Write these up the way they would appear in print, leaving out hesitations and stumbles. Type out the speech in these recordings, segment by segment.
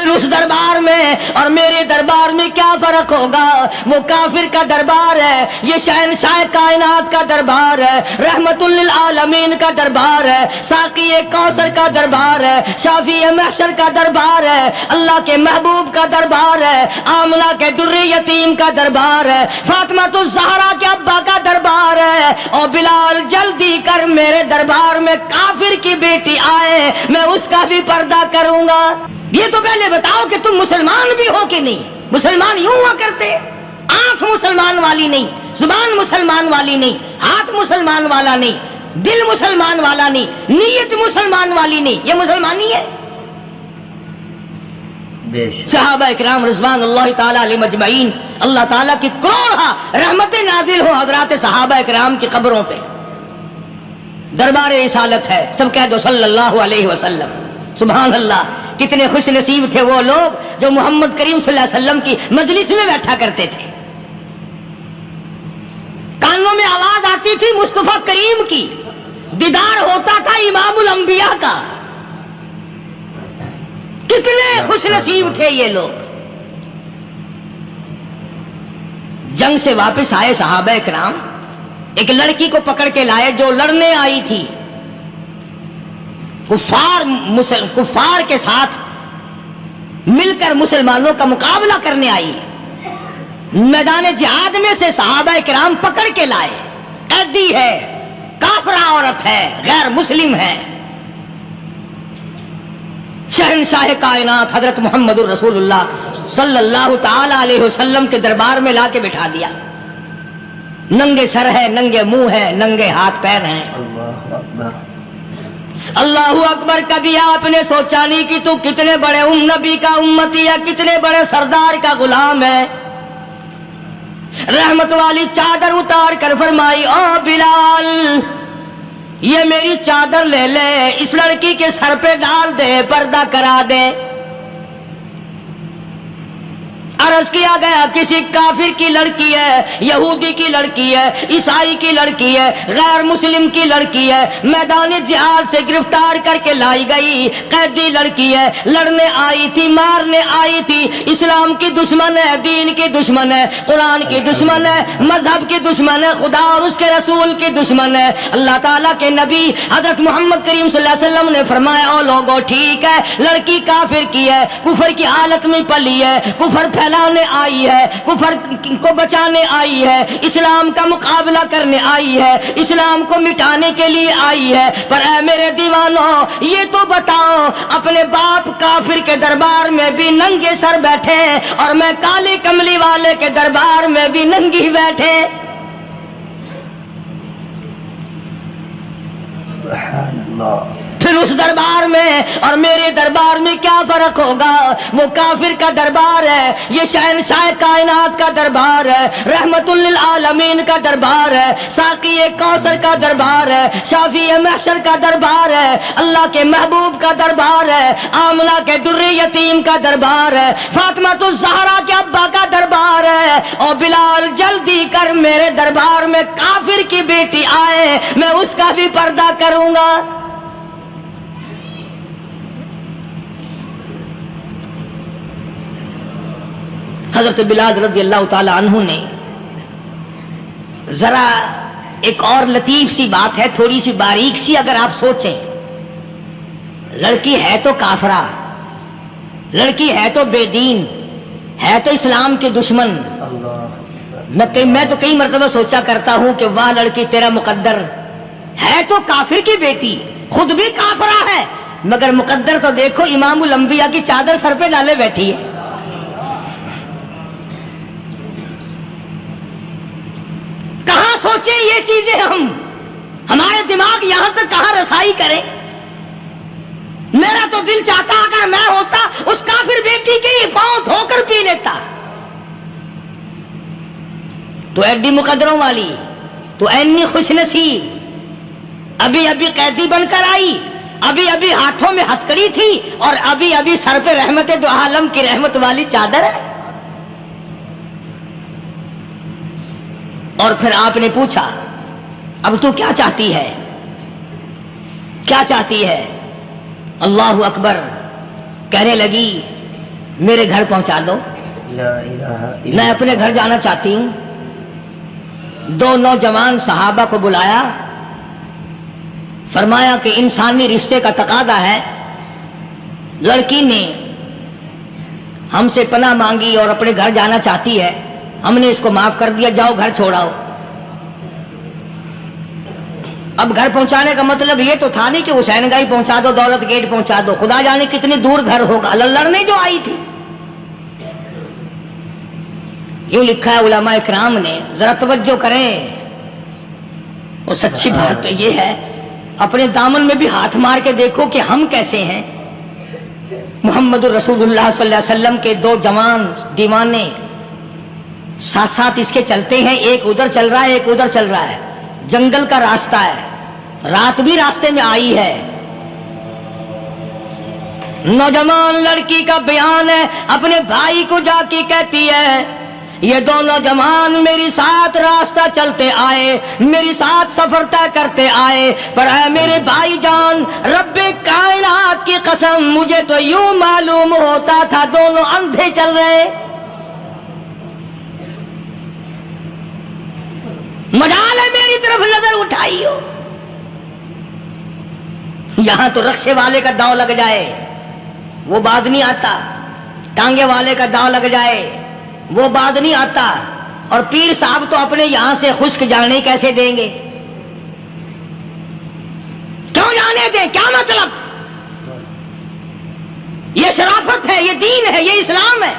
پھر اس دربار میں اور میرے دربار میں کیا فرق ہوگا؟ وہ کافر کا دربار ہے، یہ شہنشاہ کائنات کا دربار ہے، رحمت للعالمین کا دربار ہے، ساقی کوثر کا دربار ہے، شافی محشر کا دربار ہے، اللہ کے محبوب کا دربار ہے، آمنہ کے در یتیم کا دربار ہے، فاطمہ الزہرا کے ابا کا دربار ہے۔ اور بلال جلدی کر میرے دربار میں کافر کی بیٹی آئے، میں اس کا بھی پردہ کروں گا۔ یہ تو پہلے بتاؤ کہ تم مسلمان بھی ہو کہ نہیں؟ مسلمان یوں ہوا کرتے، آنکھ مسلمان والی نہیں، زبان مسلمان والی نہیں، ہاتھ مسلمان والا نہیں، دل مسلمان والا نہیں، نیت مسلمان والی نہیں، یہ مسلمانی ہے؟ صحابہ اکرام رضوان اللہ تعالی علیہ مجمعین، اللہ تعالیٰ کی کروڑا رحمت نازل ہو حضرات صحابہ اکرام کی قبروں پہ۔ دربار رسالت ہے، سب کہہ دو صلی اللہ علیہ وسلم۔ سبحان اللہ، کتنے خوش نصیب تھے وہ لوگ جو محمد کریم صلی اللہ علیہ وسلم کی مجلس میں بیٹھا کرتے تھے، کانوں میں آواز آتی تھی مصطفیٰ کریم کی، دیدار ہوتا تھا امام الانبیاء کا۔ کتنے خوش نصیب تھے یہ لوگ۔ جنگ سے واپس آئے صحابہ اکرام، ایک لڑکی کو پکڑ کے لائے جو لڑنے آئی تھی، کفار کے ساتھ مل کر مسلمانوں کا مقابلہ کرنے آئی۔ میدان جہاد میں سے صحابہ اکرام پکڑ کے لائے، قیدی ہے، کافرہ عورت ہے، غیر مسلم ہے، شہنشاہ کائنات حضرت محمد الرسول اللہ صلی اللہ تعالی علیہ وسلم کے دربار میں لا کے بٹھا دیا۔ ننگے سر ہے، ننگے منہ ہے، ننگے ہاتھ پیر ہیں۔ اللہ اکبر، اللہ اکبر۔ کبھی آپ نے سوچا نہیں کہ تو کتنے بڑے نبی کا امتی ہے، کتنے بڑے سردار کا غلام ہے؟ رحمت والی چادر اتار کر فرمائی، او بلال یہ میری چادر لے لے، اس لڑکی کے سر پہ ڈال دے، پردہ کرا دے۔ عرض کیا گیا کسی کافر کی لڑکی ہے، یہودی کی لڑکی ہے، عیسائی کی لڑکی ہے، غیر مسلم کی لڑکی ہے، میدان جہاد سے گرفتار کر کے لائی گئی، قیدی لڑکی ہے، لڑنے آئی تھی، مارنے آئی تھی، اسلام کی دشمن ہے، دین کی دشمن ہے، قرآن کی دشمن ہے، مذہب کی دشمن ہے، خدا اور اس کے رسول کی دشمن ہے۔ اللہ تعالیٰ کے نبی حضرت محمد کریم صلی اللہ علیہ وسلم نے فرمایا، او لوگو ٹھیک ہے، لڑکی کافر کی ہے، کفر کی حالت میں پلی ہے، کفر پھیلانے آئی ہے، کفر کو بچانے آئی ہے، اسلام کا مقابلہ کرنے آئی ہے، اسلام کو مٹانے کے لیے آئی ہے، پر اے میرے دیوانوں یہ تو بتاؤ، اپنے باپ کافر کے دربار میں بھی ننگے سر بیٹھے اور میں کالی کملی والے کے دربار میں بھی ننگی بیٹھے۔ سبحان اللہ۔ پھر اس دربار میں اور میرے دربار میں کیا فرق ہوگا؟ وہ کافر کا دربار ہے، یہ شہنشاہ کائنات کا دربار ہے، رحمت للعالمین کا دربار ہے، ساقی کوثر کا دربار ہے، شافی محشر کا دربار ہے، اللہ کے محبوب کا دربار ہے، آمنہ کے در یتیم کا دربار ہے، فاطمہ الزہرا کے ابا کا دربار ہے۔ اور بلال جلدی کر میرے دربار میں کافر کی بیٹی آئے، میں اس کا بھی پردہ کروں گا۔ حضرت بلال رضی اللہ تعالی عنہ نے ذرا ایک اور لطیف سی بات ہے، تھوڑی سی باریک سی، اگر آپ سوچیں، لڑکی ہے تو کافرہ، لڑکی ہے تو بے دین، ہے تو اسلام کے دشمن۔ میں تو کئی مرتبہ سوچا کرتا ہوں کہ واہ لڑکی تیرا مقدر، ہے تو کافر کی بیٹی، خود بھی کافرہ ہے، مگر مقدر تو دیکھو امام الانبیاء کی چادر سر پہ ڈالے بیٹھی ہے۔ کہاں سوچیں یہ چیزیں، ہمارے دماغ یہاں تک کہاں رسائی کرے؟ میرا تو دل چاہتا اگر میں ہوتا اس کافر بیٹی کے ہی پاؤں دھو کر پی لیتا۔ تو ایڈی مقدروں والی، تو اینی خوش نصیب، ابھی ابھی قیدی بن کر آئی، ابھی ابھی ہاتھوں میں ہتکڑی تھی اور ابھی ابھی سر پہ رحمت دو عالم کی رحمت والی چادر ہے۔ اور پھر آپ نے پوچھا اب تو کیا چاہتی ہے، کیا چاہتی ہے؟ اللہ اکبر، کہنے لگی میرے گھر پہنچا دو. میں اپنے گھر جانا چاہتی ہوں. 2 نوجوان صحابہ کو بلایا, فرمایا کہ انسانی رشتے کا تقاضا ہے, لڑکی نے ہم سے پناہ مانگی اور اپنے گھر جانا چاہتی ہے, ہم نے اس کو معاف کر دیا, جاؤ گھر چھوڑاؤ. اب گھر پہنچانے کا مطلب یہ تو تھا نہیں کہ حسین گنج پہنچا دو, دولت گیٹ پہنچا دو, خدا جانے کتنی دور گھر ہوگا. لڑنے جو آئی تھی. یوں لکھا ہے علماء اکرام نے, ذرا توجہ کریں. اور سچی بات تو یہ ہے, اپنے دامن میں بھی ہاتھ مار کے دیکھو کہ ہم کیسے ہیں. محمد رسول اللہ صلی اللہ علیہ وسلم کے 2 جوان دیوانے ساتھ ساتھ اس کے چلتے ہیں, ایک ادھر چل رہا ہے ایک ادھر چل رہا ہے. جنگل کا راستہ ہے, رات بھی راستے میں آئی ہے. نوجوان لڑکی کا بیان ہے, اپنے بھائی کو جا کے کہتی ہے یہ 2 نوجوان میری ساتھ راستہ چلتے آئے, میری ساتھ سفر طے کرتے آئے, پر اے میرے بھائی جان, رب کائنات کی قسم مجھے تو یوں معلوم ہوتا تھا دونوں اندھے چل رہے. مجال ہے میری طرف نظر اٹھائی ہو. یہاں تو رکشے والے کا داؤ لگ جائے وہ بعد نہیں آتا, ٹانگے والے کا داؤ لگ جائے وہ بعد نہیں آتا, اور پیر صاحب تو اپنے یہاں سے خشک جانے کیسے دیں گے؟ کیوں جانے دیں؟ کیا مطلب؟ یہ شرافت ہے, یہ دین ہے, یہ اسلام ہے.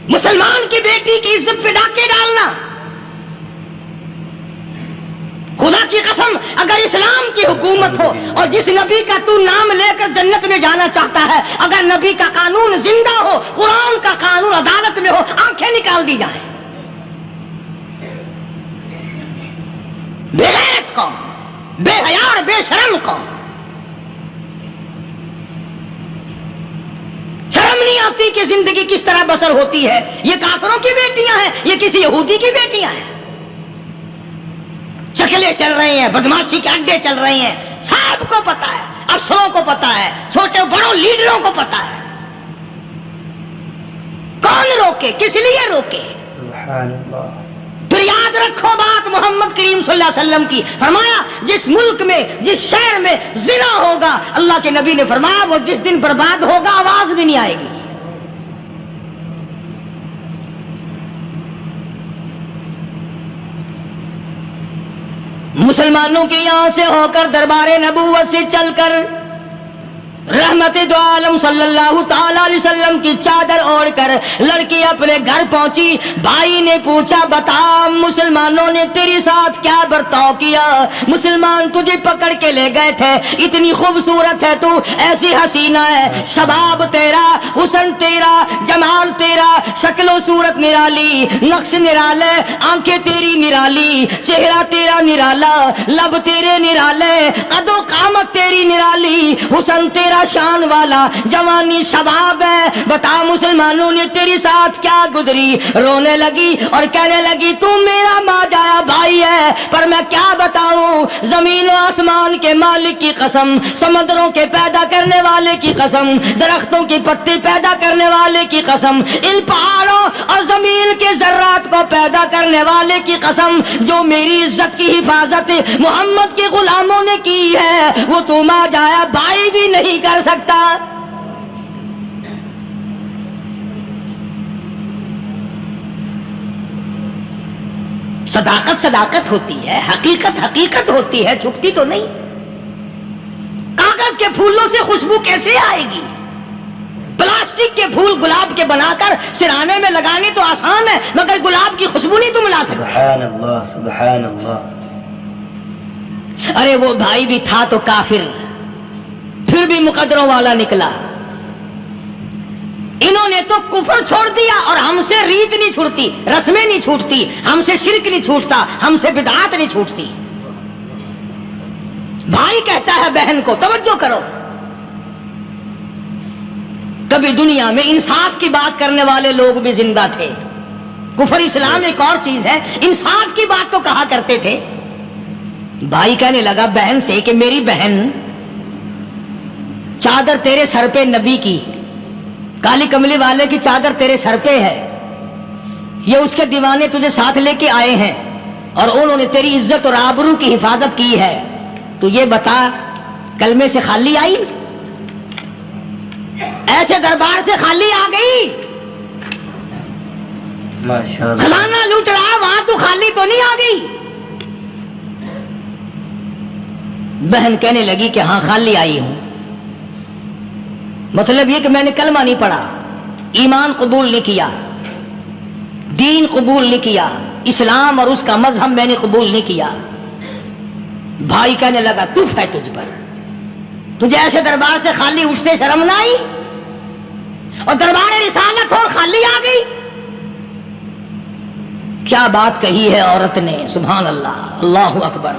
مسلمان کی بیٹی کی عزت پہ ڈاکے ڈالنا, خدا کی قسم اگر اسلام کی حکومت ہو اور جس نبی کا تو نام لے کر جنت میں جانا چاہتا ہے, اگر نبی کا قانون زندہ ہو, قرآن کا قانون عدالت میں ہو, آنکھیں نکال دی جائیں. بے غیرت قوم, بے حیا اور بے شرم قوم. شرم نہیں آتی کہ زندگی کس طرح بسر ہوتی ہے. یہ کافروں کی بیٹیاں ہیں, یہ کسی یہودی کی بیٹیاں ہیں. چکلے چل رہے ہیں, بدماشی کے اڈے چل رہے ہیں, سب کو پتا ہے, افسروں کو پتا ہے, چھوٹے بڑوں لیڈروں کو پتا ہے. کون روکے؟ کس لیے روکے؟ سبحان اللہ. پھر یاد رکھو بات محمد کریم صلی اللہ علیہ وسلم کی, فرمایا جس ملک میں جس شہر میں زنا ہوگا, اللہ کے نبی نے فرمایا وہ جس دن برباد ہوگا آواز بھی نہیں آئے گی. مسلمانوں کے یہاں سے ہو کر دربار نبوت سے چل کر رحمت دو عالم صلی اللہ تعالی علیہ وسلم کی چادر اوڑھ کر لڑکی اپنے گھر پہنچی. بھائی نے پوچھا بتا مسلمانوں نے تیری ساتھ کیا برتاؤ کیا؟ مسلمان تجھے پکڑ کے لے گئے تھے, اتنی خوبصورت ہے تو, ایسی حسینہ ہے, شباب تیرا, حسن تیرا, جمال تیرا, شکل و صورت نرالی, نقش نرالے, آنکھیں تیری نرالی, چہرہ تیرا نرالا, لب تیرے نرالے, قد و قامت تیری نرالی, حسن تیرا شان والا, جوانی شباب ہے, بتا مسلمانوں نے تیری ساتھ کیا گزری؟ رونے لگی اور کہنے لگی تو میرا ماجایا بھائی ہے, پر میں کیا بتاؤں, زمین و آسمان کے مالک کی قسم, سمندروں کے پیدا کرنے والے کی قسم, درختوں کی پتے پیدا کرنے والے کی قسم, ان پہاڑوں اور زمین کے ذرات کو پیدا کرنے والے کی قسم, جو میری عزت کی حفاظت محمد کے غلاموں نے کی ہے وہ تو ماجایا بھائی بھی نہیں کر سکتا. صداقت صداقت ہوتی ہے, حقیقت حقیقت ہوتی ہے, چھپتی تو نہیں. کاغذ کے پھولوں سے خوشبو کیسے آئے گی؟ پلاسٹک کے پھول گلاب کے بنا کر سرانے میں لگانے تو آسان ہے, مگر گلاب کی خوشبو نہیں تم لا سکتے. سبحان اللہ سبحان اللہ. ارے وہ بھائی بھی تھا تو کافر, پھر بھی مقدروں والا نکلا. انہوں نے تو کفر چھوڑ دیا, اور ہم سے ریت نہیں چھوٹتی, رسمیں نہیں چھوٹتی, ہم سے شرک نہیں چھوٹتا, ہم سے بدعات نہیں چھوٹتی. بھائی کہتا ہے بہن کو, توجہ کرو, کبھی دنیا میں انصاف کی بات کرنے والے لوگ بھی زندہ تھے. کفر اسلام ایک اور چیز ہے, انصاف کی بات تو کہا کرتے تھے. بھائی کہنے لگا بہن سے کہ میری بہن, چادر تیرے سر پہ نبی کی, کالی کملی والے کی چادر تیرے سر پہ ہے، یہ اس کے دیوانے تجھے ساتھ لے کے آئے ہیں اور انہوں نے تیری عزت اور آبرو کی حفاظت کی ہے، تو یہ بتا کلمے سے خالی آئی؟ ایسے دربار سے خالی آ گئی؟ خزانہ لوٹ رہا وہاں تو خالی تو نہیں آ گئی؟ بہن کہنے لگی کہ ہاں خالی آئی ہوں، مطلب یہ کہ میں نے کلمہ نہیں پڑھا، ایمان قبول نہیں کیا، دین قبول نہیں کیا، اسلام اور اس کا مذہب میں نے قبول نہیں کیا۔ بھائی کہنے لگا تف ہے تجھ پر، تجھے ایسے دربار سے خالی اٹھتے شرم نہ آئی؟ اور دربار رسالت ہو خالی آ گئی؟ کیا بات کہی ہے عورت نے، سبحان اللہ، اللہ اکبر۔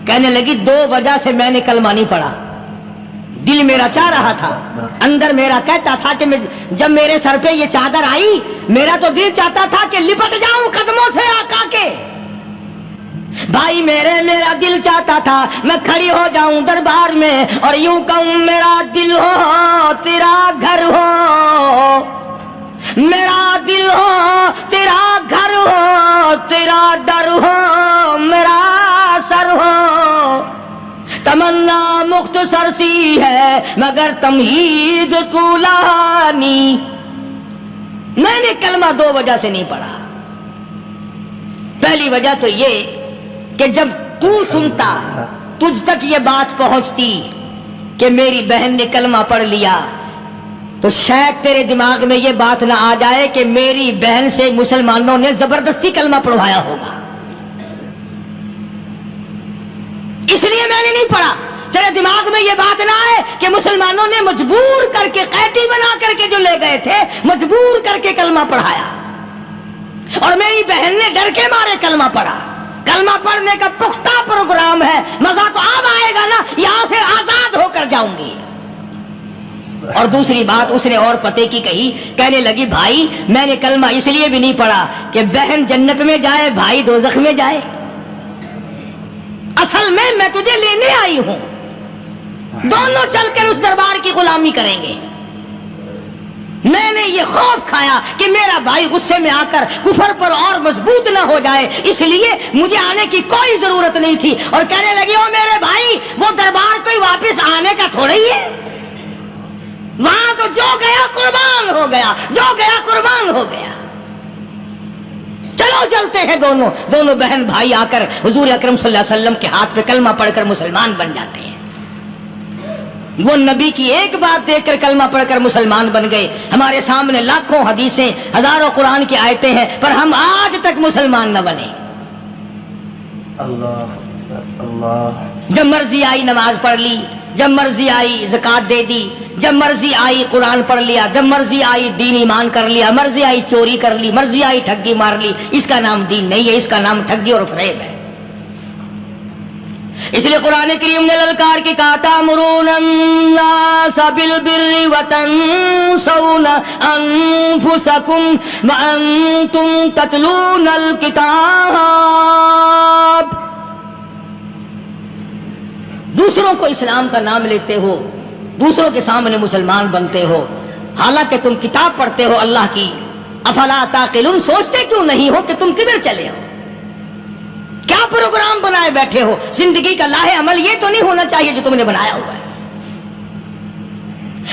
کہنے لگی 2 وجہ سے میں نے کلمہ نہیں پڑھا، دل میرا چاہ رہا تھا، اندر میرا کہتا تھا کہ جب میرے سر پہ یہ چادر آئی میرا تو دل چاہتا تھا کہ لپٹ جاؤں قدموں سے آقا کے۔ بھائی میرا دل چاہتا تھا میں کھڑی ہو جاؤں دربار میں اور یوں کہوں میرا دل ہو تیرا گھر ہو، میرا دل ہو تیرا گھر ہو، تیرا در ہو میرا سر ہو۔ تمنا مختصر سی ہے مگر تمہید طولانی۔ میں نے کلمہ 2 وجہ سے نہیں پڑھا۔ پہلی وجہ تو یہ کہ جب تو سنتا، تجھ تک یہ بات پہنچتی کہ میری بہن نے کلمہ پڑھ لیا، تو شاید تیرے دماغ میں یہ بات نہ آ جائے کہ میری بہن سے مسلمانوں نے زبردستی کلمہ پڑھوایا ہوگا، اس لیے میں نے نہیں پڑھا۔ تیرے دماغ میں یہ بات نہ آئے کہ مسلمانوں نے مجبور کر کے، قیدی بنا کر کے جو لے گئے تھے، مجبور کر کے کلمہ پڑھایا اور میری بہن نے ڈر کے مارے کلمہ پڑھا۔ کلمہ پڑھنے کا پختہ پروگرام ہے، مزہ تو اب آئے گا نا، یہاں سے آزاد ہو کر جاؤں گی۔ اور دوسری بات اس نے اور پتے کی کہی، کہنے لگی بھائی میں نے کلمہ اس لیے بھی نہیں پڑھا کہ بہن جنت میں جائے بھائی دوزخ میں جائے، اصل میں تجھے لینے آئی ہوں، دونوں چل کر اس دربار کی غلامی کریں گے۔ میں نے یہ خوف کھایا کہ میرا بھائی غصے میں آ کر کفر پر اور مضبوط نہ ہو جائے، اس لیے مجھے آنے کی کوئی ضرورت نہیں تھی۔ اور کہنے لگی او میرے بھائی وہ دربار کوئی واپس آنے کا تھوڑا ہی ہے، وہاں تو جو گیا قربان ہو گیا، جو گیا قربان ہو گیا۔ چلو چلتے ہیں دونوں بہن بھائی آ کر حضور اکرم صلی اللہ علیہ وسلم کے ہاتھ پہ کلمہ پڑھ کر مسلمان بن جاتے ہیں۔ وہ نبی کی ایک بات دیکھ کر کلمہ پڑھ کر مسلمان بن گئے۔ ہمارے سامنے لاکھوں حدیثیں، ہزاروں قرآن کی آیتیں ہیں، پر ہم آج تک مسلمان نہ بنے۔ اللہ، جب مرضی آئی نماز پڑھ لی، جب مرضی آئی زکوٰۃ دے دی، جب مرضی آئی قرآن پڑھ لیا، جب مرضی آئی دین ایمان کر لیا، مرضی آئی چوری کر لی، مرضی آئی ٹھگی مار لی۔ اس کا نام دین نہیں ہے، اس کا نام ٹھگی اور فریب ہے۔ اس لیے قرآن کریم نے للکار کے کہا تأمرون الناس بالبر وتنسون انفسکم وانتم تتلون الکتاب۔ دوسروں کو اسلام کا نام لیتے ہو، دوسروں کے سامنے مسلمان بنتے ہو، حالانکہ تم کتاب پڑھتے ہو اللہ کی۔ افلا تعقلون، سوچتے کیوں نہیں ہو کہ تم کدھر چلے ہو؟ کیا پروگرام بنائے بیٹھے ہو؟ زندگی کا لاہ عمل یہ تو نہیں ہونا چاہیے جو تم نے بنایا ہوا ہے۔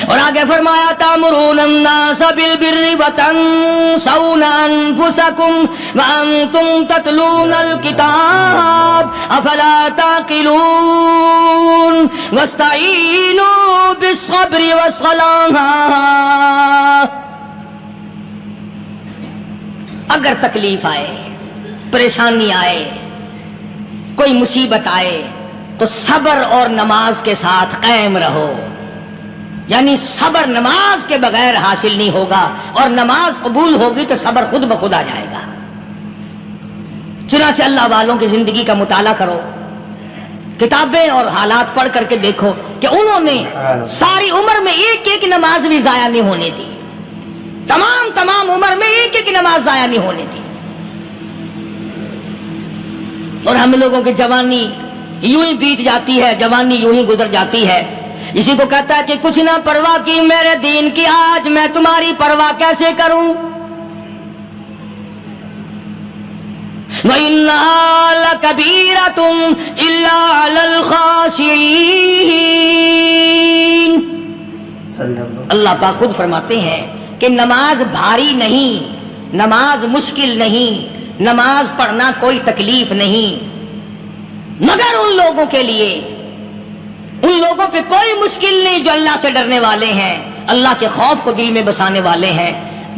اور آگے فرمایا تأمرون الناس بالبر وتنسون انفسکم وانتم تتلون الکتاب افلا تعقلون واستعینوا بالصبر والصلاة۔ اگر تکلیف آئے، پریشانی آئے، کوئی مصیبت آئے تو صبر اور نماز کے ساتھ قائم رہو۔ یعنی صبر نماز کے بغیر حاصل نہیں ہوگا، اور نماز قبول ہوگی تو صبر خود بخود آ جائے گا۔ چنانچہ اللہ والوں کی زندگی کا مطالعہ کرو، کتابیں اور حالات پڑھ کر کے دیکھو کہ انہوں نے ساری عمر میں ایک ایک نماز بھی ضائع نہیں ہونے دی، تمام عمر میں ایک ایک نماز ضائع نہیں ہونے دی۔ اور ہم لوگوں کی جوانی یوں ہی بیت جاتی ہے، جوانی یوں ہی گزر جاتی ہے۔ اسی کو کہتا ہے کہ کچھ نہ پرواہ کی میرے دین کی، آج میں تمہاری پرواہ کیسے کروں؟ وَإِنَّهَا لَكَبِيرَةٌ إِلَّا عَلَى الْخَاشِعِينَ۔ اللہ پاک خود فرماتے ہیں کہ نماز بھاری نہیں، نماز مشکل نہیں، نماز پڑھنا کوئی تکلیف نہیں، مگر ان لوگوں کے لیے، ان لوگوں پہ کوئی مشکل نہیں جو اللہ سے ڈرنے والے ہیں، اللہ کے خوف کو دل میں بسانے والے ہیں،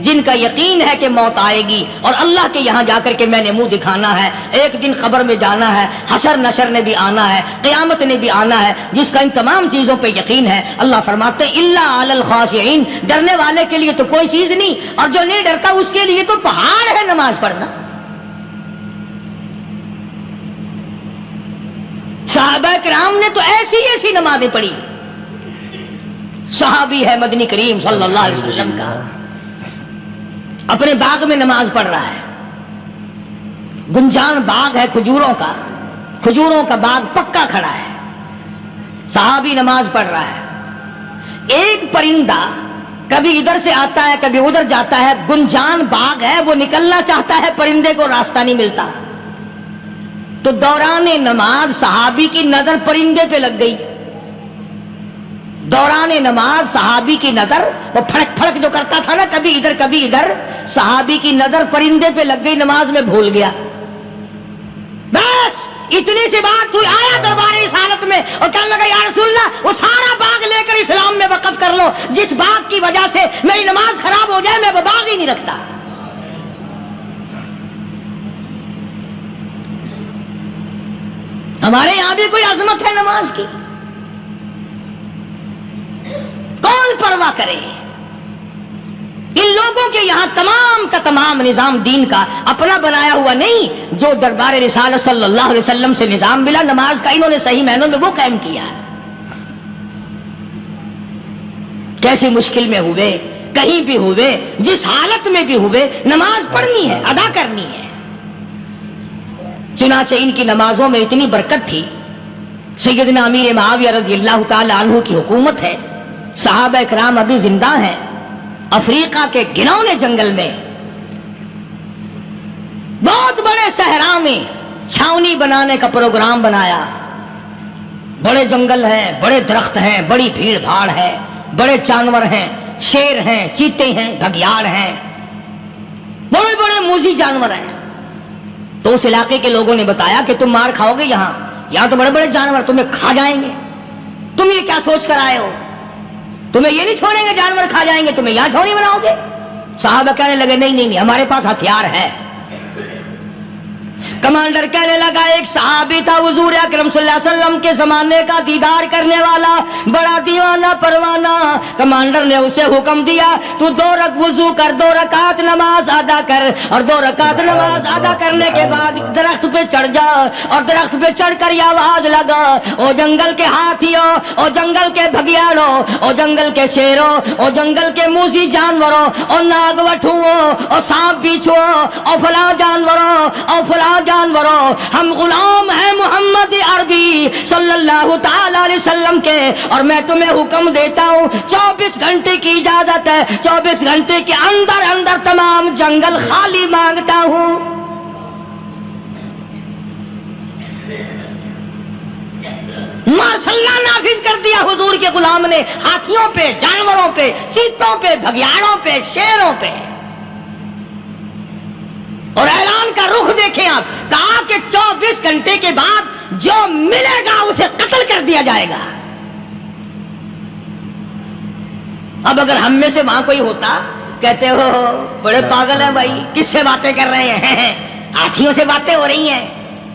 جن کا یقین ہے کہ موت آئے گی اور اللہ کے یہاں جا کر کے میں نے منہ دکھانا ہے، ایک دن خبر میں جانا ہے، حشر نشر نے بھی آنا ہے، قیامت نے بھی آنا ہے، جس کا ان تمام چیزوں پہ یقین ہے۔ اللہ فرماتے ہیں الا علی الخاشعین، ڈرنے والے کے لیے تو کوئی چیز نہیں، اور جو نہیں ڈرتا اس کے لیے تو پہاڑ ہے نماز پڑھنا۔ صحابہ کرام نے تو ایسی ایسی نمازیں پڑھی۔ صحابی ہے مدنی کریم صلی اللہ علیہ وسلم کا، اپنے باغ میں نماز پڑھ رہا ہے، گنجان باغ ہے کھجوروں کا، کھجوروں کا باغ پکا کھڑا ہے، صحابی نماز پڑھ رہا ہے، ایک پرندہ کبھی ادھر سے آتا ہے کبھی ادھر جاتا ہے، گنجان باغ ہے، وہ نکلنا چاہتا ہے، پرندے کو راستہ نہیں ملتا، تو دوران نماز صحابی کی نظر پرندے پہ لگ گئی، دوران نماز صحابی کی نظر، وہ پھڑک پھڑک جو کرتا تھا نا کبھی ادھر کبھی ادھر، صحابی کی نظر پرندے پہ لگ گئی، نماز میں بھول گیا۔ بس اتنی سی بات ہوئی، آیا دربار رسالت میں اور کہنے لگا یا رسول اللہ وہ سارا باغ لے کر اسلام میں وقف کر لو، جس باغ کی وجہ سے میری نماز خراب ہو جائے میں وہ باغ ہی نہیں رکھتا۔ ہمارے یہاں بھی کوئی عظمت ہے نماز کی؟ کون پرواہ کرے؟ ان لوگوں کے یہاں تمام کا تمام نظام دین کا اپنا بنایا ہوا نہیں، جو دربار رسالت صلی اللہ علیہ وسلم سے نظام ملا نماز کا، انہوں نے صحیح معنوں میں وہ قائم کیا۔ کیسی مشکل میں ہوئے، کہیں بھی ہوئے، جس حالت میں بھی ہوئے، نماز پڑھنی ہے، ادا کرنی ہے۔ چنانچہ ان کی نمازوں میں اتنی برکت تھی، سیدنا امیر معاویہ رضی اللہ تعالی عنہ کی حکومت ہے، صحابہ اکرام ابھی زندہ ہیں، افریقہ کے گھنونے جنگل میں بہت بڑے صحرا میں چھاونی بنانے کا پروگرام بنایا، بڑے جنگل ہیں، بڑے درخت ہیں، بڑی بھیڑ بھاڑ ہے، بڑے جانور ہیں، شیر ہیں، چیتے ہیں، گھگیاڑ ہیں، بڑے بڑے موذی جانور ہیں۔ تو اس علاقے کے لوگوں نے بتایا کہ تم مار کھاؤ گے، یہاں تو بڑے بڑے جانور تمہیں کھا جائیں گے، تم یہ کیا سوچ کر آئے ہو؟ تمہیں یہ نہیں چھوڑیں گے، جانور کھا جائیں گے، تمہیں یہاں چھوڑی بناؤ گے؟ صحابہ کہنے لگے نہیں ہمارے پاس ہتھیار ہے۔ کمانڈر کہنے لگا، ایک صحابی تھا حضور اکرم صلی اللہ علیہ وسلم کے زمانے کا دیدار کرنے والا، بڑا دیوانہ پروانہ، کمانڈر نے اسے حکم دیا تو 2 وضو کر، 2 رکعت نماز ادا کر، اور 2 رکعت نماز ادا کرنے کے بعد درخت پہ چڑھ جا، اور درخت پہ چڑھ کر یہ آواز لگا، او جنگل کے ہاتھیوں، او جنگل کے بھگیاڑوں، او جنگل کے شیروں، او جنگل کے موذی جانوروں، او ناگ وٹھوؤں، او سانپ بیچھوؤں، او فلاں جانوروں، او فلاں جانوروں، ہم غلام ہیں محمد عربی صلی اللہ تعالی علیہ وسلم کے، اور میں تمہیں حکم دیتا ہوں 24 گھنٹے کی اجازت ہے، 24 گھنٹے کے اندر اندر تمام جنگل خالی مانگتا ہوں۔ ماشاء اللہ نافذ کر دیا حضور کے غلام نے، ہاتھیوں پہ، جانوروں پہ، چیتوں پہ، بھگیاڑوں پہ، شیروں پہ، اور اعلان کا رخ دیکھیں آپ، کہا کہ 24 گھنٹے کے بعد جو ملے گا اسے قتل کر دیا جائے گا۔ اب اگر ہم میں سے وہاں کوئی ہوتا، کہتے ہو بڑے پاگل ہیں بھائی، کس سے باتیں کر رہے ہیں؟ ہاتھیوں سے باتیں ہو رہی ہیں،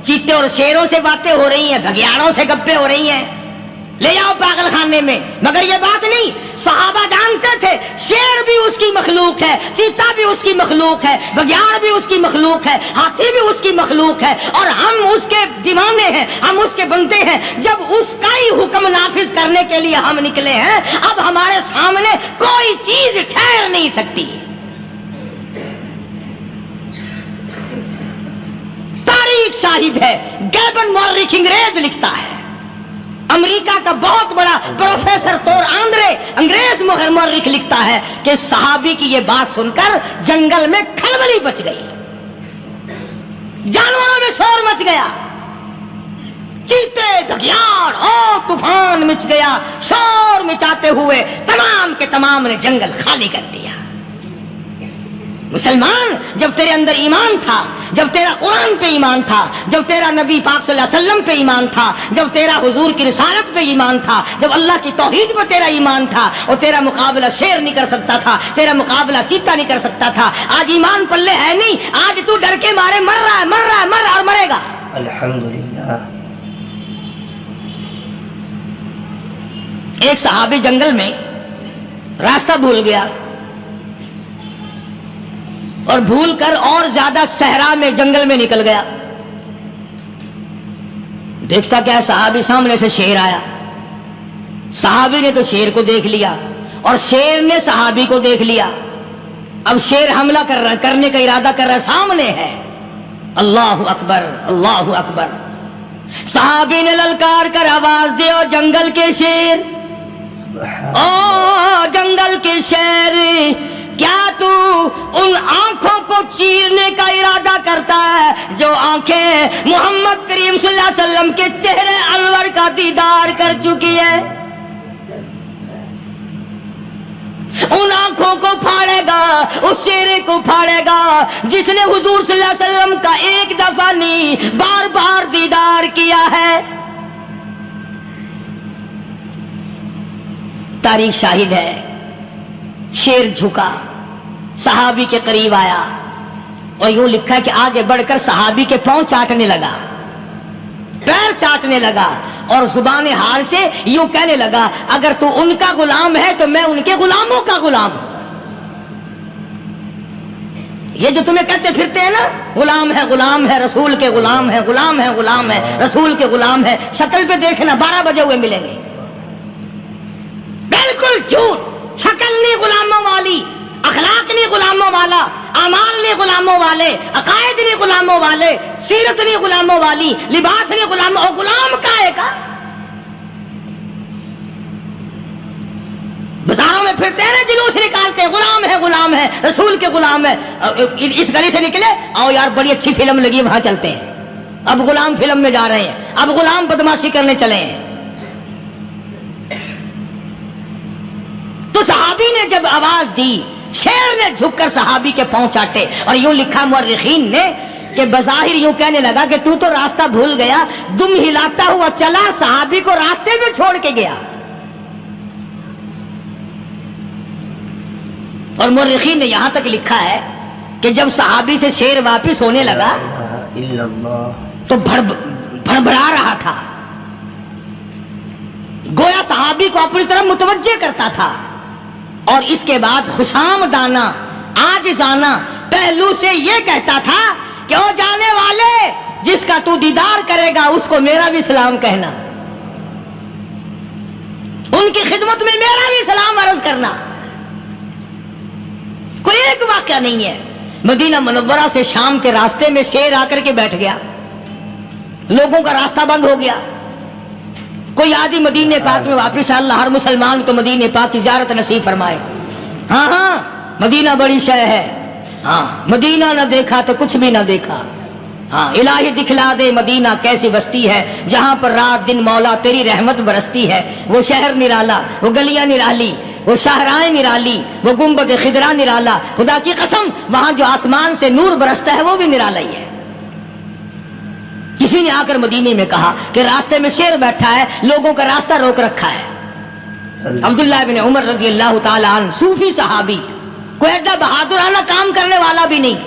چیتے اور شیروں سے باتیں ہو رہی ہیں، بھگیاڑوں سے گپیں ہو رہی ہیں، لے جاؤ پاگل خانے میں۔ مگر یہ بات نہیں، صحابہ جانتے تھے شیر بھی اس کی مخلوق ہے، چیتا بھی اس کی مخلوق ہے، بگیاڑ بھی اس کی مخلوق ہے، ہاتھی بھی اس کی مخلوق ہے، اور ہم اس کے دیوانے ہیں، ہم اس کے بندے ہیں۔ جب اس کا ہی حکم نافذ کرنے کے لیے ہم نکلے ہیں، اب ہمارے سامنے کوئی چیز ٹھہر نہیں سکتی۔ تاریخ شاہد ہے، گیبن مورخ انگریز لکھتا ہے، امریکہ کا بہت بڑا پروفیسر تور آندرے انگریز مورخ لکھتا ہے کہ صحابی کی یہ بات سن کر جنگل میں کھلبلی مچ گئی، جانوروں میں شور مچ گیا، چیتے گھگیاڑ اور طوفان مچ گیا، شور مچاتے ہوئے تمام کے تمام نے جنگل خالی کر دیا۔ مسلمان، جب تیرے اندر ایمان تھا، جب تیرا قرآن پہ ایمان تھا، جب تیرا نبی پاک صلی اللہ علیہ وسلم پہ ایمان تھا، جب تیرا حضور کی رسالت پہ ایمان تھا، جب اللہ کی توحید پہ تیرا ایمان تھا، اور تیرا مقابلہ شیر نہیں کر سکتا تھا، تیرا مقابلہ چیتا نہیں کر سکتا تھا۔ آج ایمان پلے ہے نہیں، آج تو ڈر کے مارے مر رہا ہے، مر رہا ہے، مر رہا اور مرے گا۔ الحمدللہ۔ ایک صحابی جنگل میں راستہ بھول گیا اور بھول کر اور زیادہ صحرا میں جنگل میں نکل گیا۔ دیکھتا کیا صحابی سامنے سے شیر آیا، صحابی نے تو شیر کو دیکھ لیا اور شیر نے صحابی کو دیکھ لیا۔ اب شیر حملہ کرنے کا ارادہ کر رہا، سامنے ہے۔ اللہ اکبر، اللہ اکبر۔ صحابی نے للکار کر آواز دے، اور جنگل کے شیر، او جنگل کے شیر، کیا تو ان آنکھوں کو چیرنے کا ارادہ کرتا ہے جو آنکھیں محمد کریم صلی اللہ علیہ وسلم کے چہرے انور کا دیدار کر چکی ہے؟ ان آنکھوں کو پھاڑے گا، اس چہرے کو پھاڑے گا جس نے حضور صلی اللہ علیہ وسلم کا ایک دفعہ نہیں بار بار دیدار کیا ہے۔ تاریخ شاہد ہے، شیر جھکا، صحابی کے قریب آیا، اور یوں لکھا کہ آگے بڑھ کر صحابی کے پاؤں چاٹنے لگا، پیر چاٹنے لگا، اور زبان حال سے یوں کہنے لگا، اگر تو ان کا غلام ہے تو میں ان کے غلاموں کا غلام ہوں۔ یہ جو تمہیں کہتے پھرتے ہیں نا، غلام ہے، غلام ہے، رسول کے غلام ہے، غلام ہے، غلام ہے، رسول کے غلام ہے، شکل پہ دیکھنا 12 بجے ہوئے ملیں گے۔ بالکل جھوٹ، شکل نہیں غلاموں والی، اخلاق نہیں غلاموں والا، اعمال نہیں غلاموں والے، عقائد نہیں غلاموں والے، سیرت نہیں غلاموں والی، لباس نہیں غلاموں، اور غلام کائے کا؟ بازاروں میں پھرتے ہیں نا، جلوس نکالتے ہیں، غلام ہے، غلام ہے، رسول کے غلام ہے۔ اس گلی سے نکلے، آؤ یار بڑی اچھی فلم لگی، وہاں چلتے ہیں۔ اب غلام فلم میں جا رہے ہیں، اب غلام بدماشی کرنے چلے ہیں۔ تو صحابی نے جب آواز دی، شیر نے جھک کر صحابی کے پاؤں چاٹے، اور یوں لکھا مورخین نے کہ بظاہر یوں کہنے لگا کہ تو راستہ بھول گیا، دم ہلاتا ہوا چلا، صحابی کو راستے میں چھوڑ کے گیا۔ اور مورخین نے یہاں تک لکھا ہے کہ جب صحابی سے شیر واپس ہونے لگا تو بھڑبڑا رہا تھا، گویا صحابی کو اپنی طرف متوجہ کرتا تھا، اور اس کے بعد خوشامدانہ عاجزانہ پہلو سے یہ کہتا تھا کہ او جانے والے، جس کا تو دیدار کرے گا اس کو میرا بھی سلام کہنا، ان کی خدمت میں میرا بھی سلام عرض کرنا۔ کوئی ایک واقعہ نہیں ہے۔ مدینہ منورہ سے شام کے راستے میں شیر آ کر کے بیٹھ گیا، لوگوں کا راستہ بند ہو گیا، کوئی آدھی مدینے پاک میں واپس، اللہ ہر مسلمان کو مدینے پاک کی زیارت نصیب فرمائے۔ ہاں ہاں، مدینہ بڑی شے ہے، ہاں مدینہ نہ دیکھا تو کچھ بھی نہ دیکھا، ہاں الہی دکھلا دے مدینہ کیسی بستی ہے جہاں پر رات دن مولا تیری رحمت برستی ہے۔ وہ شہر نرالا، وہ گلیاں نرالی، وہ شاہراہیں نرالی، وہ گنبد خضرا نرالا، خدا کی قسم وہاں جو آسمان سے نور برستا ہے وہ بھی نرالا ہی ہے۔ کسی نے آ کر مدینے میں کہا کہ راستے میں شیر بیٹھا ہے، لوگوں کا راستہ روک رکھا ہے۔ عبداللہ بن عمر رضی اللہ تعالی عنہ، صوفی صحابی، کوئی ایڈا بہادرانہ کام کرنے والا بھی نہیں،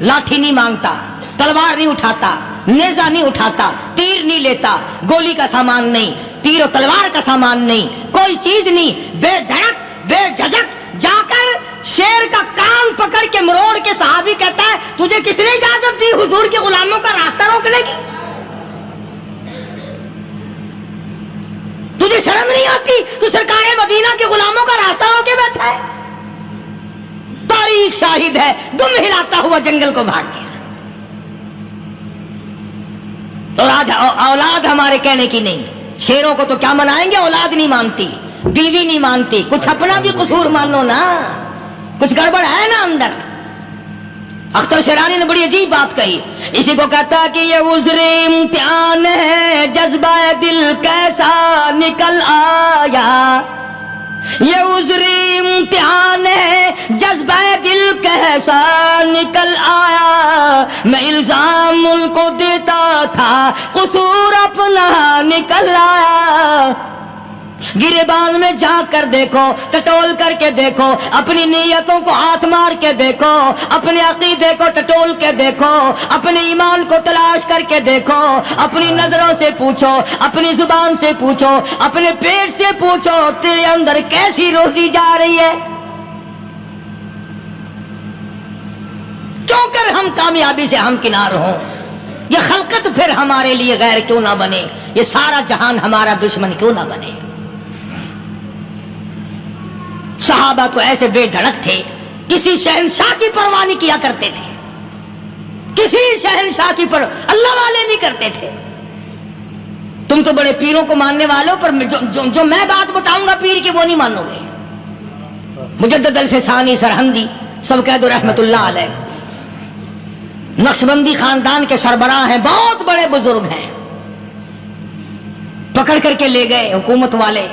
لاٹھی نہیں مانگتا، تلوار نہیں اٹھاتا، نیزہ نہیں اٹھاتا، تیر نہیں لیتا، گولی کا سامان نہیں، تیر و تلوار کا سامان نہیں، کوئی چیز نہیں، بے دھڑک بے جھجک جا کر شیر کا کان پکڑ کے مروڑ کے صحابی کہتا ہے، تجھے کس نے اجازت دی حضور کے غلاموں کا راستہ روکنے کی؟ تجھے شرم نہیں آتی؟ تو سرکار مدینہ کے غلاموں کا راستہ روکے بیٹھا ہے۔ تاریخ شاہد ہے، دم ہلاتا ہوا جنگل کو بھاگ گیا۔ اور آج اولاد ہمارے کہنے کی نہیں، شیروں کو تو کیا منائیں گے، اولاد نہیں مانتی، بیوی نہیں مانتی، کچھ اپنا بھی قصور مانو نا، کچھ گڑبڑ ہے نا اندر۔ اختر شیرانی نے بڑی عجیب بات کہی، اسی کو کہتا کہ یہ عذر امتحان ہے، جذبہ دل کیسا نکل آیا، یہ عذر امتحان ہے، جذبہ دل کیسا نکل آیا، میں الزام ان کو دیتا تھا، قصور اپنا نکل آیا۔ گریبان میں جا کر دیکھو، ٹٹول کر کے دیکھو، اپنی نیتوں کو ہاتھ مار کے دیکھو، اپنے عقیدے کو ٹٹول کے دیکھو، اپنے ایمان کو تلاش کر کے دیکھو، اپنی نظروں سے پوچھو، اپنی زبان سے پوچھو، اپنے پیٹ سے پوچھو، تیرے اندر کیسی روزی جا رہی ہے؟ کیوں کر ہم کامیابی سے ہمکنار ہوں؟ یہ خلقت پھر ہمارے لیے غیر کیوں نہ بنے؟ یہ سارا جہان ہمارا دشمن کیوں نہ بنے؟ صحابہ تو ایسے بے دھڑک تھے، کسی شہنشاہ کی پرواہ نہیں کیا کرتے تھے، کسی شہنشاہ کی اللہ والے نہیں کرتے تھے۔ تم تو بڑے پیروں کو ماننے والوں، پر جو میں بات بتاؤں گا پیر کی وہ نہیں مانو گے۔ مجدد الفسانی سرہندی سب کہہ دو رحمت اللہ علیہ، نقشبندی خاندان کے سربراہ ہیں، بہت بڑے بزرگ ہیں، پکڑ کر کے لے گئے حکومت والے،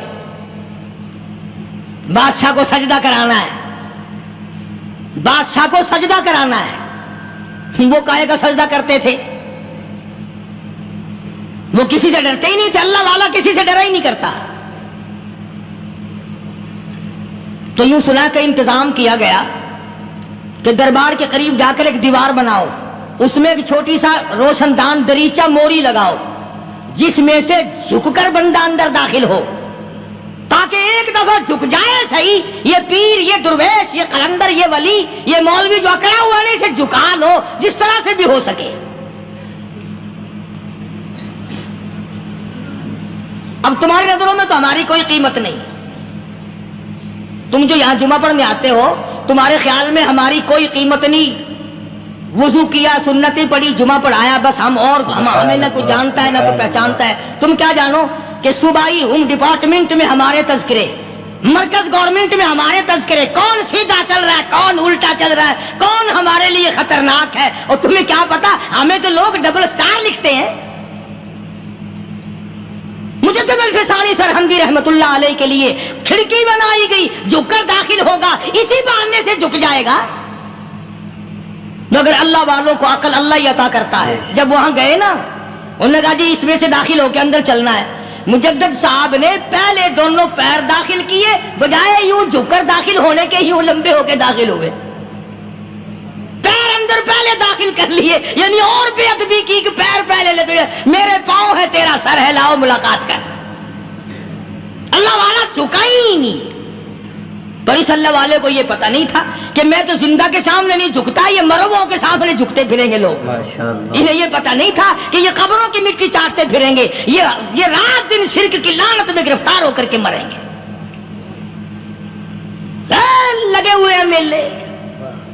بادشاہ کو سجدہ کرانا ہے، بادشاہ کو سجدہ کرانا ہے۔ وہ کاہے کا سجدہ کرتے تھے؟ وہ کسی سے ڈرتے ہی نہیں تھے، اللہ والا کسی سے ڈرا ہی نہیں کرتا۔ تو یوں سنا کہ انتظام کیا گیا کہ دربار کے قریب جا کر ایک دیوار بناؤ، اس میں ایک چھوٹی سا روشن دان دریچہ موری لگاؤ، جس میں سے جھک کر بندہ اندر داخل ہو، تاکہ ایک دفعہ جھک جائے صحیح، یہ پیر، یہ درویش، یہ قلندر، یہ ولی، یہ مولوی جو اکڑا ہوا ہے، اسے جھکا لو جس طرح سے بھی ہو سکے۔ اب تمہاری نظروں میں تو ہماری کوئی قیمت نہیں، تم جو یہاں جمعہ پڑھنے آتے ہو، تمہارے خیال میں ہماری کوئی قیمت نہیں، وضو کیا، سنتیں پڑھی، جمعہ پڑھایا، بس ہمیں نہ کوئی جانتا ہے نہ کوئی پہچانتا ہے۔ تم کیا جانو کہ صوبائی ہوم ڈپارٹمنٹ میں ہمارے تذکرے، مرکز گورنمنٹ میں ہمارے تذکرے، کون سیدھا چل رہا ہے، کون الٹا چل رہا ہے، کون ہمارے لیے خطرناک ہے، اور تمہیں کیا پتا؟ ہمیں تو لوگ ڈبل سٹار لکھتے ہیں۔ مجدد الفسانی سرہندی رحمت اللہ علیہ کے لیے کھڑکی بنائی گئی، جھک کر داخل ہوگا، اسی بہانے سے جھک جائے گا۔ مگر اللہ والوں کو عقل اللہ ہی عطا کرتا ہے۔ جب وہاں گئے نا، انہوں نے کہا جی اس میں سے داخل ہو کے اندر چلنا ہے۔ مجدد صاحب نے پہلے دونوں پیر داخل کیے، بجائے یوں جھک کر داخل ہونے کے یوں لمبے ہو کے داخل ہوئے، پیر اندر پہلے داخل کر لیے، یعنی اور بے ادبی کی کہ پیر پہلے لے گئے، میرے پاؤں ہے تیرا سر ہے، لاؤ ملاقات کر۔ اللہ والا جھکا ہی نہیں۔ پر اس اللہ والے کو یہ پتہ نہیں تھا کہ میں تو زندہ کے سامنے نہیں جھکتا، یہ مرووں کے سامنے جھکتے پھریں گے لوگ۔ انہیں یہ پتہ نہیں تھا کہ یہ قبروں کی مٹی چاٹتے پھریں گے، یہ رات دن شرک کی لعنت میں گرفتار ہو کر کے مریں گے۔ لگے ہوئے ہیں میلے،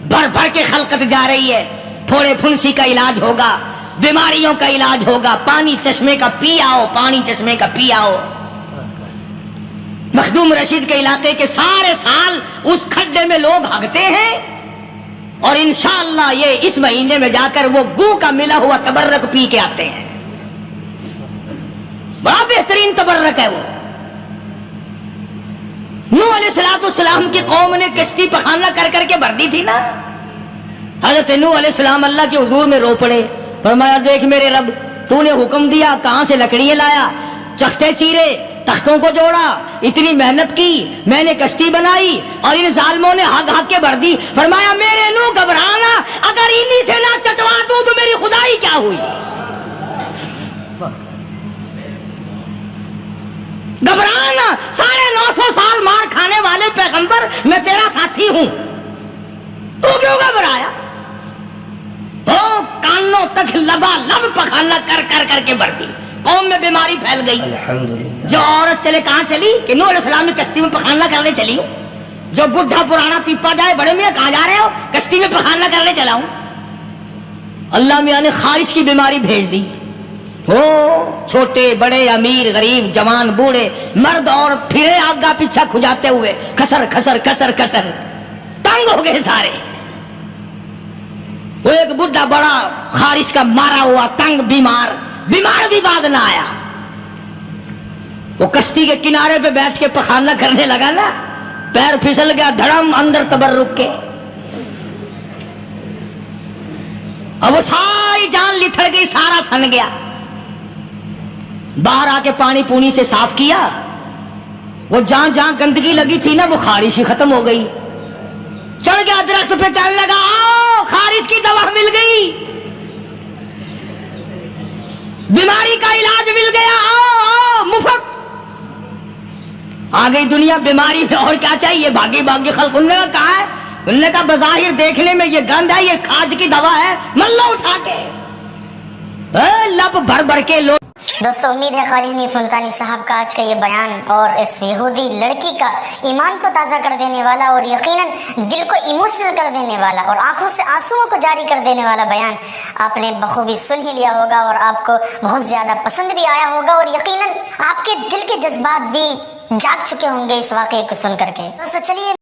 بھر بھر کے خلقت جا رہی ہے، پھوڑے پھنسی کا علاج ہوگا، بیماریوں کا علاج ہوگا، پانی چشمے کا پی آؤ، پانی چشمے کا پی آؤ۔ مخدوم رشید کے علاقے کے سارے سال اس کھڈے میں لوگ ہگتے ہیں، اور انشاءاللہ یہ اس مہینے میں جا کر وہ گو کا ملا ہوا تبرک پی کے آتے ہیں۔ بڑا بہترین تبرک ہے وہ۔ نوح علیہ السلام کی قوم نے کشتی پخانہ کر کر کے بھر دی تھی نا، حضرت نوح علیہ السلام اللہ کے حضور میں رو پڑے، فرمایا دیکھ میرے رب، تو نے حکم دیا، کہاں سے لکڑیاں لایا، چختے چیرے، تختوں کو جوڑا، اتنی محنت کی، میں نے کشتی بنائی، اور ان ظالموں نے ہگ ہگ کے بھر دی۔ فرمایا میرے نو گھبرانا، اگر انہی سے نہ چٹوا دوں تو میری خدائی کیا ہوئی؟ گھبرانا، 950 سال مار کھانے والے پیغمبر، میں تیرا ساتھی ہوں، تو کیوں گھبرایا؟ وہ کانوں تک لبا لب پخانا کر کر کر کے بھر دی، قوم میں بیماری پھیل گئی۔ جو عورت چلے کہاں چلی؟ کہ نوح علیہ السلام نے کشتی میں پخانہ کرنے چلی ہوں۔ جو بڈھا پرانا پیپا جائے، بڑے میاں کہاں جا رہے ہو؟ کشتی میں پخانہ کرنے چلا ہوں۔ اللہ میاں نے خارش کی بیماری بھیج دی، ہو چھوٹے بڑے امیر غریب جوان بوڑھے مرد اور پھرے آگا پیچھا کھجاتے ہوئے کسر کسر کسر کسر تنگ ہو گئے سارے. وہ ایک بڈھا بڑا خارش کا مارا ہوا تنگ بیمار بھی بعد نہ آیا. وہ کشتی کے کنارے پہ بیٹھ کے پخانہ کرنے لگا نا, پیر پھسل گیا دھڑم اندر تبرک کے, اب وہ ساری جان لتھڑ گئی, سارا سن گیا. باہر آ کے پانی پونی سے صاف کیا, وہ جہاں جہاں گندگی لگی تھی نا وہ خارش ہی ختم ہو گئی. چڑھ گیا درخت پہ کہنے لگا آؤ خارش کی دوا مل گئی, بیماری کا علاج مل گیا, آؤ آؤ مفت. آ گئی دنیا بیماری میں, اور کیا چاہیے, بھاگی بھاگی خلق. انہوں نے کہا کہاں ہے, انہوں نے کہا بظاہر دیکھنے میں یہ گند ہے, یہ کھاج کی دوا ہے, ملو اٹھا کے. لب بھر بھر کے لوگ. دوستو امید ہے قاری حنیف ملتانی صاحب کا آج کا یہ بیان اور اس یہودی لڑکی کا ایمان کو تازہ کر دینے والا اور یقیناً دل کو ایموشنل کر دینے والا اور آنکھوں سے آنسوؤں کو جاری کر دینے والا بیان آپ نے بخوبی سن ہی لیا ہوگا اور آپ کو بہت زیادہ پسند بھی آیا ہوگا اور یقیناً آپ کے دل کے جذبات بھی جاگ چکے ہوں گے اس واقعے کو سن کر کے. دوستو چلیے